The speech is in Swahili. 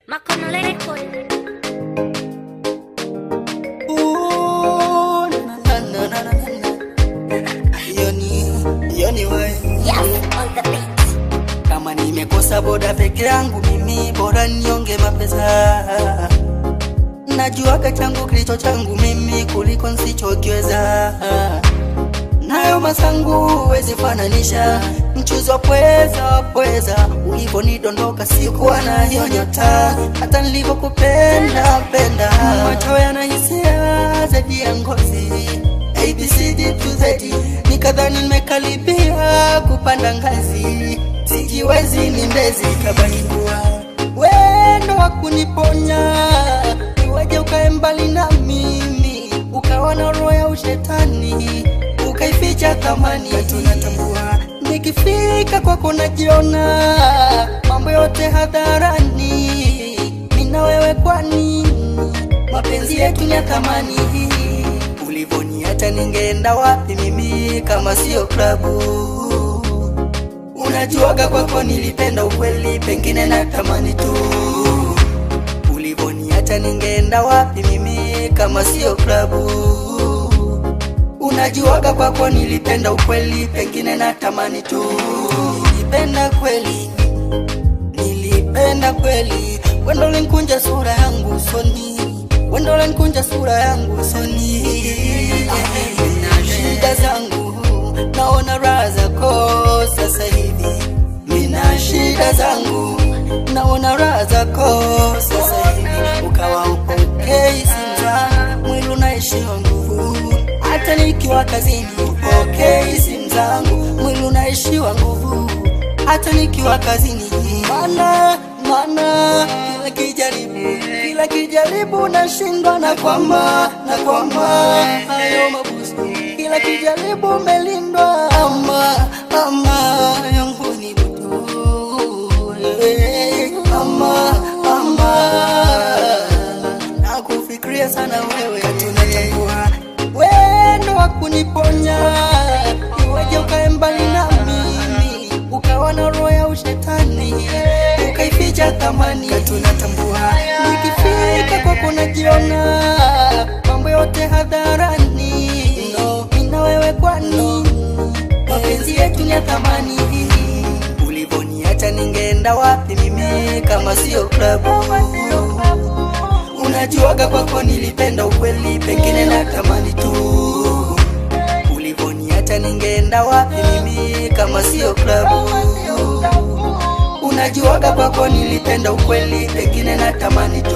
Makono record. Yoni wewe. Yes, on the beat. Kama nimekosa boda peke yangu mimi bora nionge mapesa. Najuaga changu kilicho changu mimi kuliko nsichokiweza. Nayo masangu huwezi fananisha, mchuzi wa pweza ulivonidondoka sikuwa na hiyo nyota, hata nilivyokupenda penda. Macho yanahisia zaidi ya ngozi, ABCD to Z, nikadhani nimekaribia kupanda ngazi, sijiwezi ni mbezi kabaki kuwa wendo wa kuniponya. Iweje ukae mbali na mimi, ukawa na roho ya ushetani, ukaificha thamani. Tunatambua nikifika kwako najiona, mambo yote hadharani, mimi na wewe kwani mapenzi yetu ni ya thamani. Ulivoniacha ningeenda wapi mimi kama sio klabu? Unajuaga kwako nilipenda ukweli, pengine na tamani tu. Ulivoniacha ningeenda wapi mimi kama sio klabu? Unajuaga kwako nilipenda ukweli, pengine na tamani tu. Nilipenda kweli, wendo ulinikunja sura yangu usoni, wendo ulinikunja sura yangu usoni. Na shida zangu naona raha zako sasa hivi, mina shida zangu naona raha zako sasa hivi. Ukawa upokei simu zangu, mwili unaishiwa nguvu, hata nikiwa kazini upokei simu zangu, mwili unaishiwa nguvu, hata nikiwa kazini. Mana kila kijaribu nashindwa, na kwamba hayo mabusu, kila kijaribu melindwa. Ama yangu ni butu, ama nakufikiria sana wewe. Tunatambua wendo wa kuniponya, iweje ukae mbali na mimi, ukawa na roho ya ushetani, ukaificha thamani. Tunatambua nikifika kwako najiona, mambo yote hadharani, mimi na wewe kwani mapenzi yetu ni ya thamani. Ulivoniacha ningeenda wapi mimi kama sio klabu? Unajuaga kwako nilipenda ukweli, pengine na tamani tu. Ulivoniacha ningeenda wapi mimi kama sio klabu? Unajuaga kwako nilipenda ukweli, pengine na tamani tu.